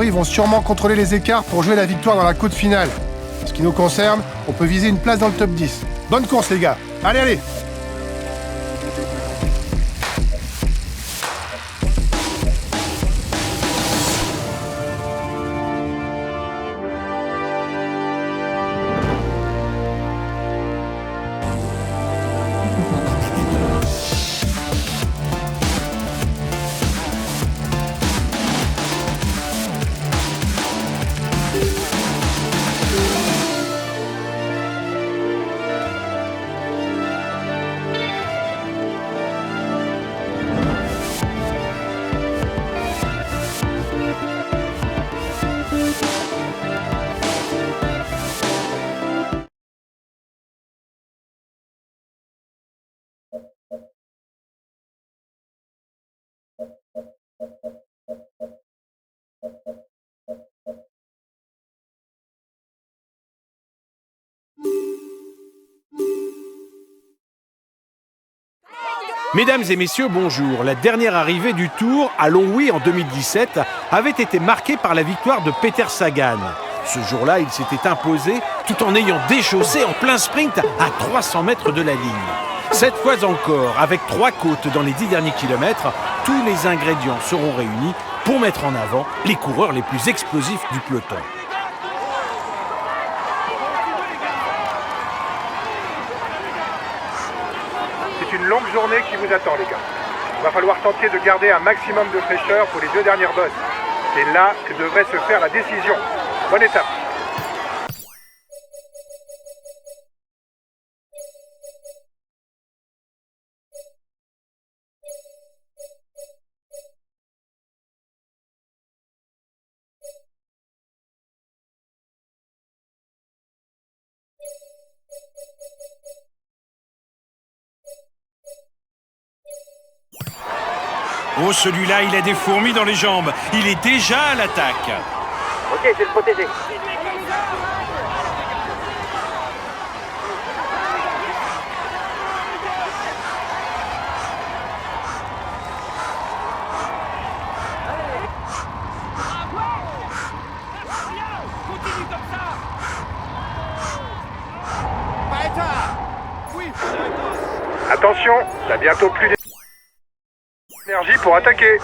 Ils vont sûrement contrôler les écarts pour jouer la victoire dans la côte finale. En ce qui nous concerne, on peut viser une place dans le top 10. Bonne course les gars. Allez, allez! Mesdames et messieurs, bonjour. La dernière arrivée du Tour à Longwy en 2017 avait été marquée par la victoire de Peter Sagan. Ce jour-là, il s'était imposé tout en ayant déchaussé en plein sprint à 300 mètres de la ligne. Cette fois encore, avec 3 côtes dans les 10 derniers kilomètres, tous les ingrédients seront réunis pour mettre en avant les coureurs les plus explosifs du peloton. C'est une longue journée qui vous attend les gars. Il va falloir tenter de garder un maximum de fraîcheur pour les 2 dernières bosses. C'est là que devrait se faire la décision. Bonne étape. Oh, celui-là, il a des fourmis dans les jambes. Il est déjà à l'attaque. Ok, je vais le protéger. Attention, t'as bientôt plus d'énergie pour attaquer.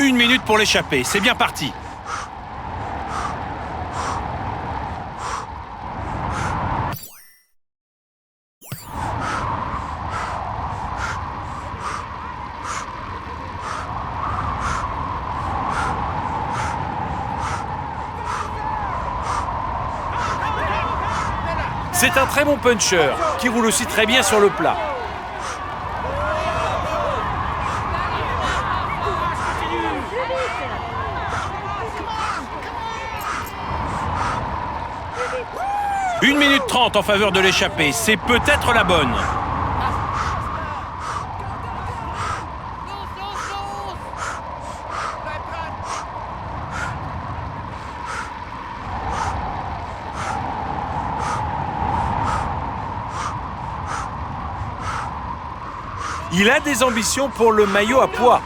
Une minute pour l'échapper, c'est bien parti. C'est un très bon puncher qui roule aussi très bien sur le plat. Une minute 30 en faveur de l'échappée, c'est peut-être la bonne. Il a des ambitions pour le maillot à pois.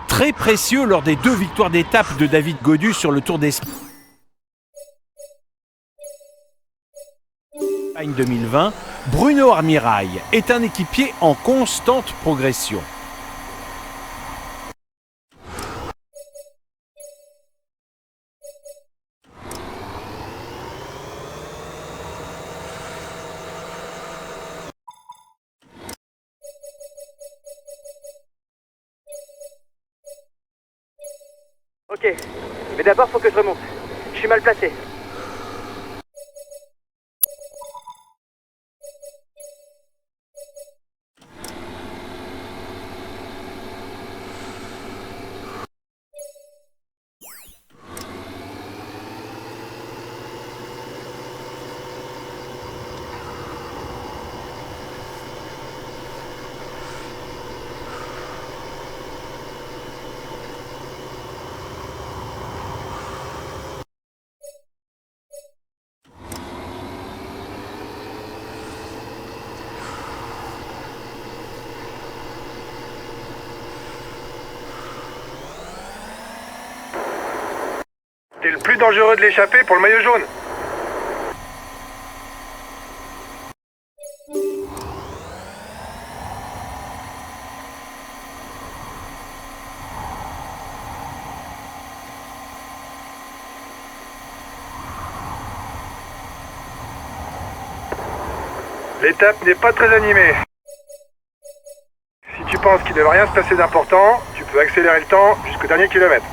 Très précieux lors des 2 victoires d'étape de David Gaudu sur le Tour d'Espagne 2020, Bruno Armirail est un équipier en constante progression. Ok, mais d'abord faut que je remonte. Je suis mal placé. T'es le plus dangereux de l'échappée pour le maillot jaune. L'étape n'est pas très animée. Si tu penses qu'il ne devrait rien se passer d'important, tu peux accélérer le temps jusqu'au dernier kilomètre.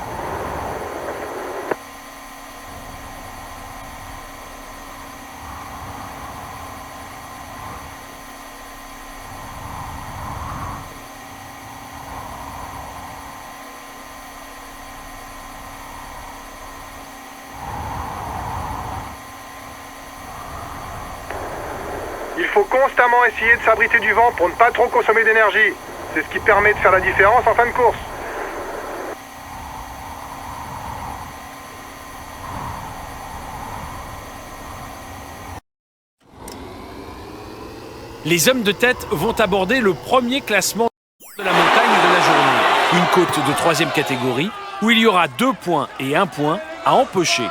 Il faut constamment essayer de s'abriter du vent pour ne pas trop consommer d'énergie. C'est ce qui permet de faire la différence en fin de course. Les hommes de tête vont aborder le premier classement de la montagne de la journée. Une côte de 3e catégorie où il y aura 2 points et 1 point à empocher.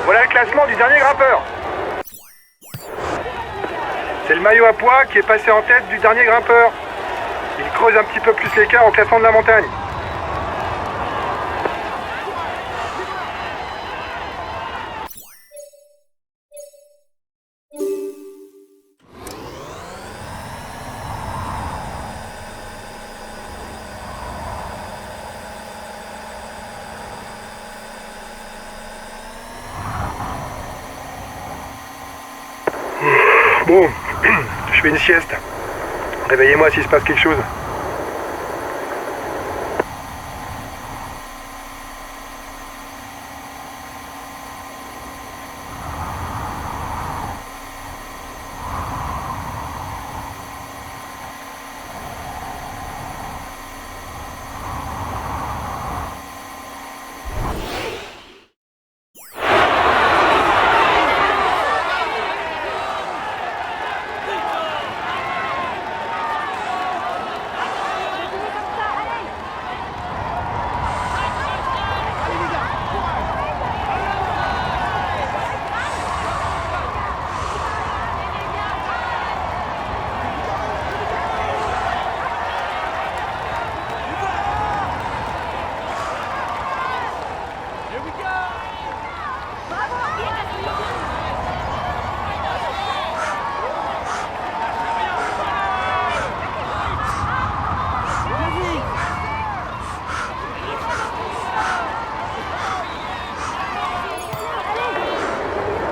Voilà le classement du dernier grimpeur. C'est le maillot à pois qui est passé en tête du dernier grimpeur. Il creuse un petit peu plus l'écart au classement de la montagne. Bon, je fais une sieste. Réveillez-moi s'il se passe quelque chose.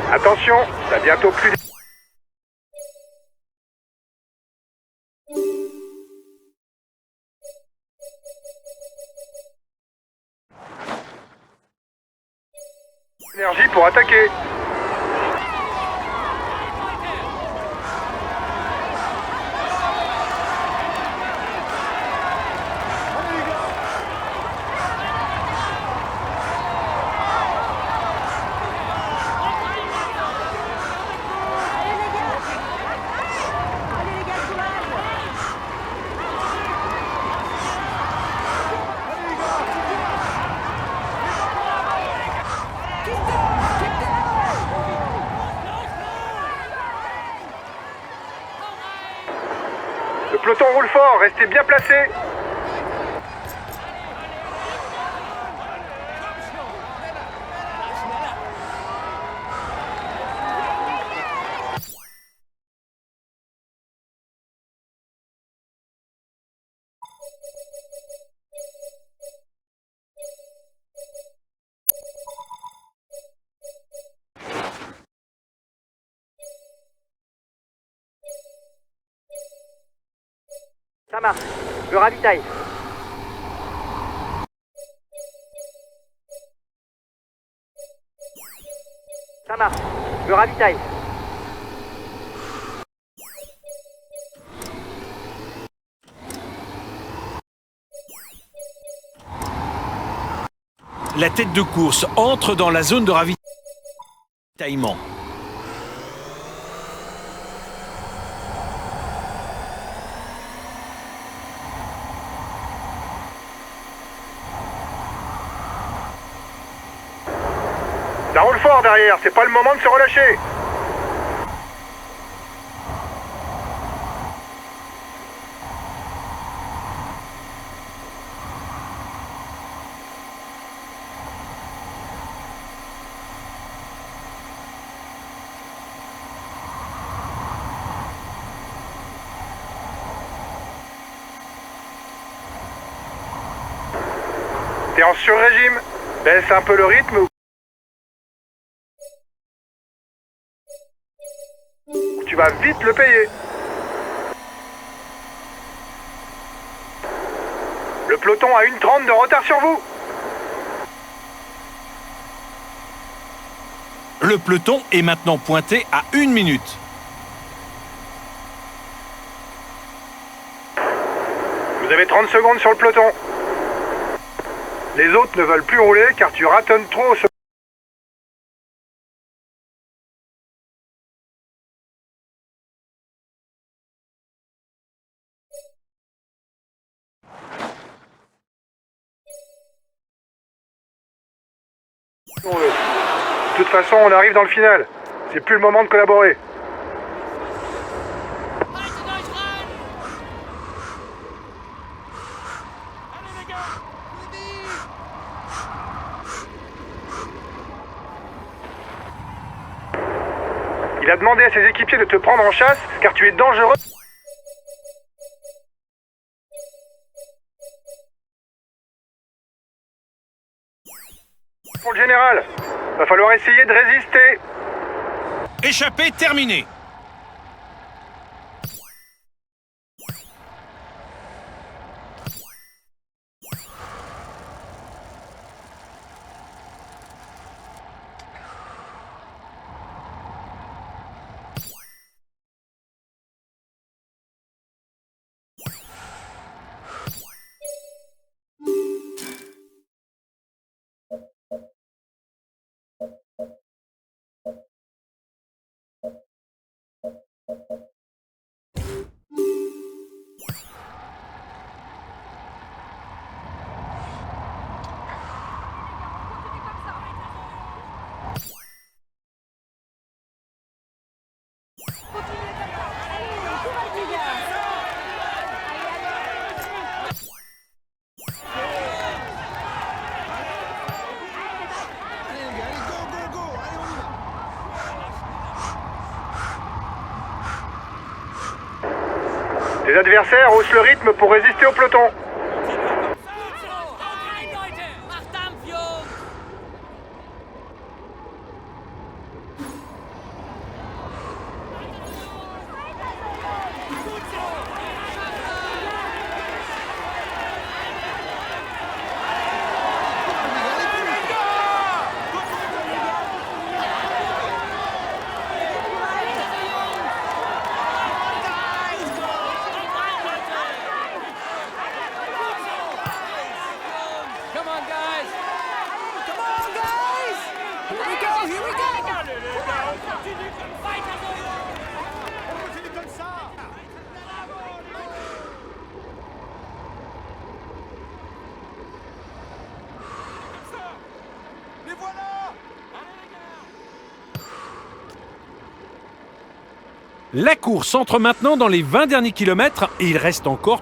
Attention, t'as bientôt plus d'énergie pour attaquer. peloton roule fort, restez bien placés. Ça marche. Je ravitaille. Ça marche. Je ravitaille. La tête de course entre dans la zone de ravitaillement. Ça roule fort derrière, c'est pas le moment de se relâcher. T'es en sur-régime, baisse un peu le rythme ou tu vas vite le payer. Le peloton a 1:30 de retard sur vous. Le peloton est maintenant pointé à 1 minute. Vous avez 30 secondes sur le peloton. Les autres ne veulent plus rouler car tu ratonnes trop ce... De toute façon, on arrive dans le final. C'est plus le moment de collaborer. Il a demandé à ses équipiers de te prendre en chasse car tu es dangereux. Pour le général, va falloir essayer de résister. Échappée terminée. Les adversaires haussent le rythme pour résister au peloton. La course entre maintenant dans les 20 derniers kilomètres et il reste encore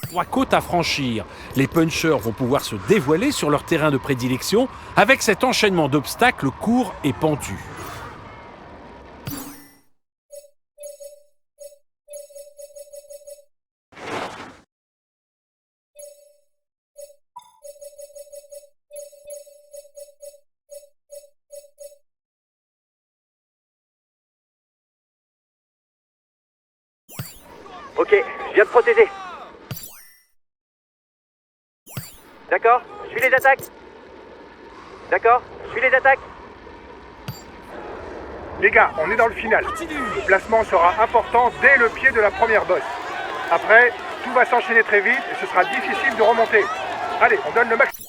3 côtes à franchir. Les punchers vont pouvoir se dévoiler sur leur terrain de prédilection avec cet enchaînement d'obstacles courts et pentus. Ok, je viens de protéger. D'accord, je suis les attaques. D'accord, je suis les attaques. Les gars, on est dans le final. Le placement sera important dès le pied de la première bosse. Après, tout va s'enchaîner très vite et ce sera difficile de remonter. Allez, on donne le maximum.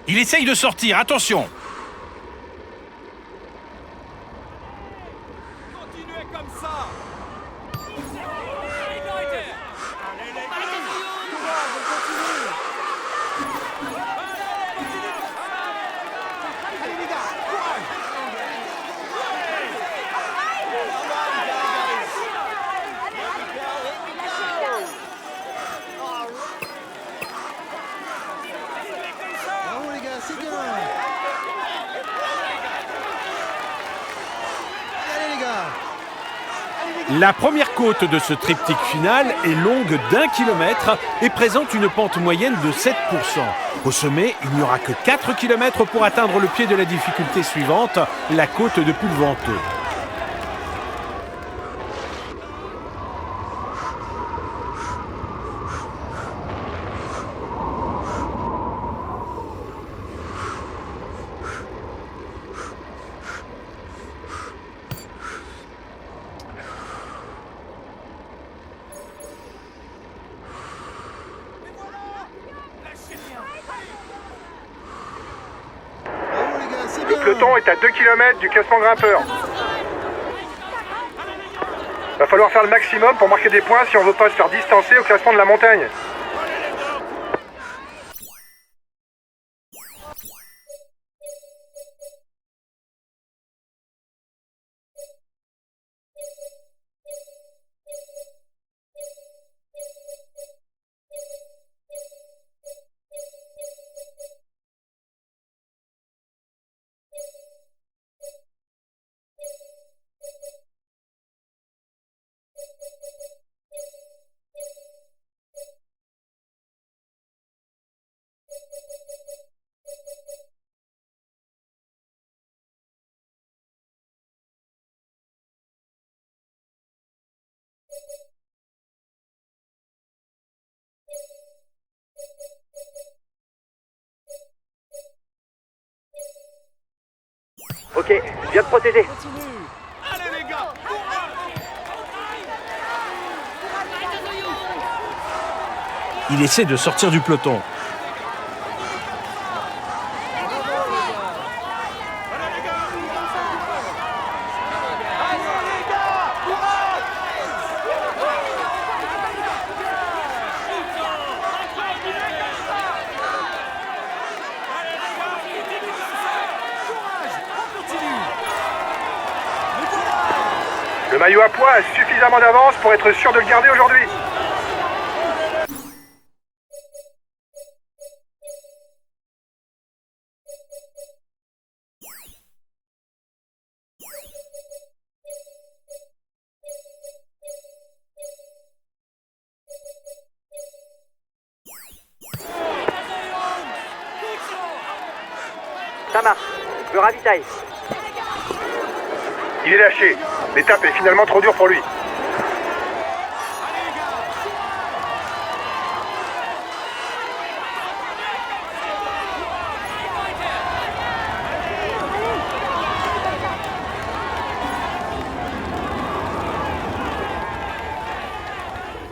Il essaye de sortir, attention! Continuez comme ça. Bravo les gars, c'est bien. Allez les gars. La première côte de ce triptyque final est longue d'1 kilomètre et présente une pente moyenne de 7%. Au sommet, il n'y aura que 4 km pour atteindre le pied de la difficulté suivante, la côte de Pulventeux. Bravo les gars, c'est Le bien. peloton est à 2 km du classement grimpeur. Va falloir faire le maximum pour marquer des points si on veut pas se faire distancer au classement de la montagne. Ok, je viens de protéger. Allez les gars. Il essaie de sortir du peloton. Le maillot à pois a suffisamment d'avance pour être sûr de le garder aujourd'hui. Ça marche, je ravitaille. Il est lâché. L'étape est finalement trop dure pour lui.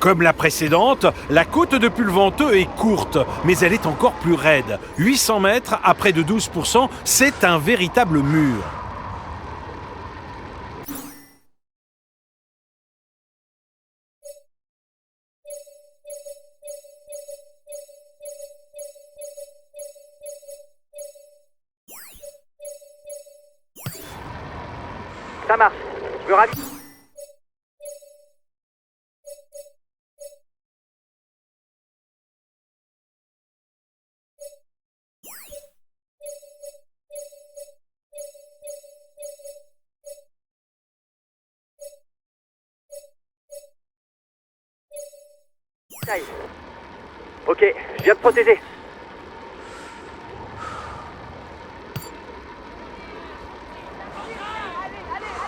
Comme la précédente, la côte de Pulventeux est courte, mais elle est encore plus raide. 800 mètres à près de 12%, c'est un véritable mur. Ça marche. Je me ravise. Ok, je viens de protéger.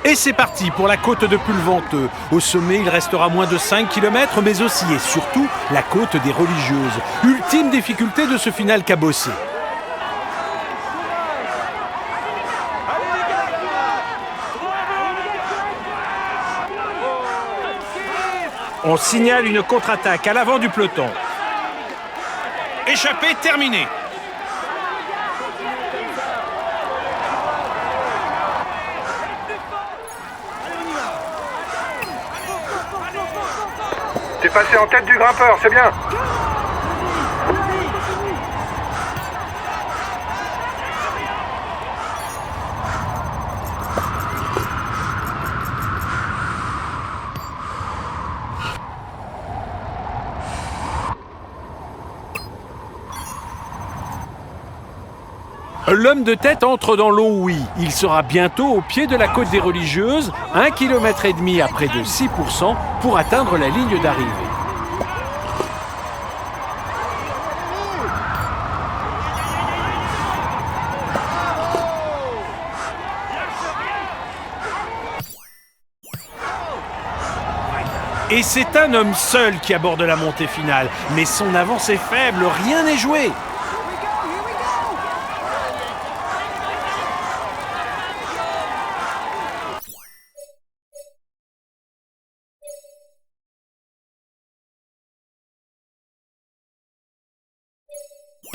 Et c'est parti pour la côte de Pulventeux. Au sommet, il restera moins de 5 km, mais aussi et surtout la côte des Religieuses. Ultime difficulté de ce final cabossé. On signale une contre-attaque à l'avant du peloton. Échappée terminée. T'es passé en tête du grimpeur, c'est bien. L'homme de tête entre dans l'Onwy. Il sera bientôt au pied de la côte des Religieuses, 1,5 km à près de 6% pour atteindre la ligne d'arrivée. Et c'est un homme seul qui aborde la montée finale. Mais son avance est faible, rien n'est joué.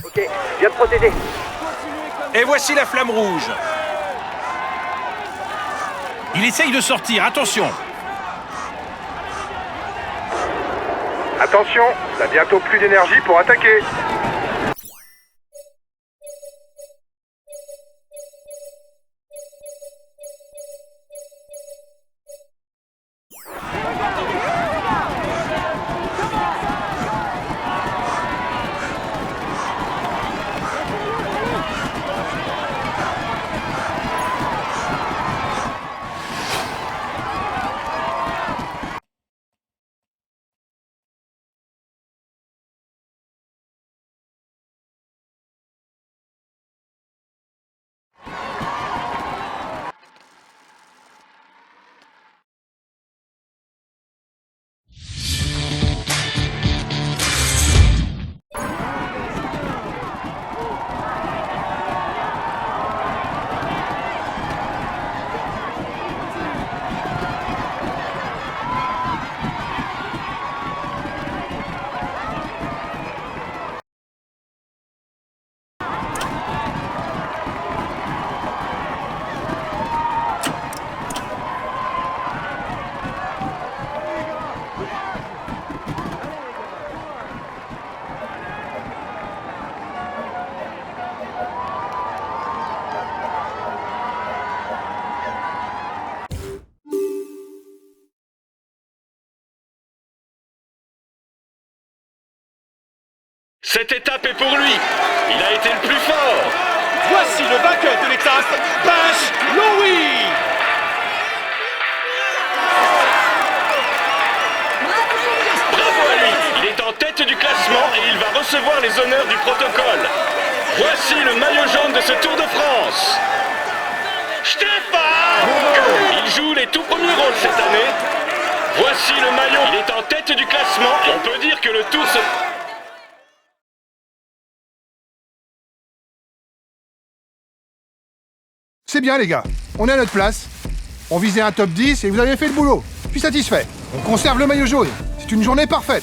Ok, je viens de protéger. Et voici la flamme rouge. Il essaye de sortir, attention. Attention, t'as bientôt plus d'énergie pour attaquer. Cette étape est pour lui. Il a été le plus fort. Voici le vainqueur de l'étape, Bach Louis. Bravo à lui. Il est en tête du classement et il va recevoir les honneurs du protocole. Voici le maillot jaune de ce Tour de France. Stéphane! Il joue les tout premiers rôles cette année. Voici le maillot. Il est en tête du classement et on peut dire que le Tour se... C'est bien les gars, on est à notre place. On visait un top 10 et vous avez fait le boulot. Je suis satisfait. On conserve le maillot jaune. C'est C'est une journée parfaite.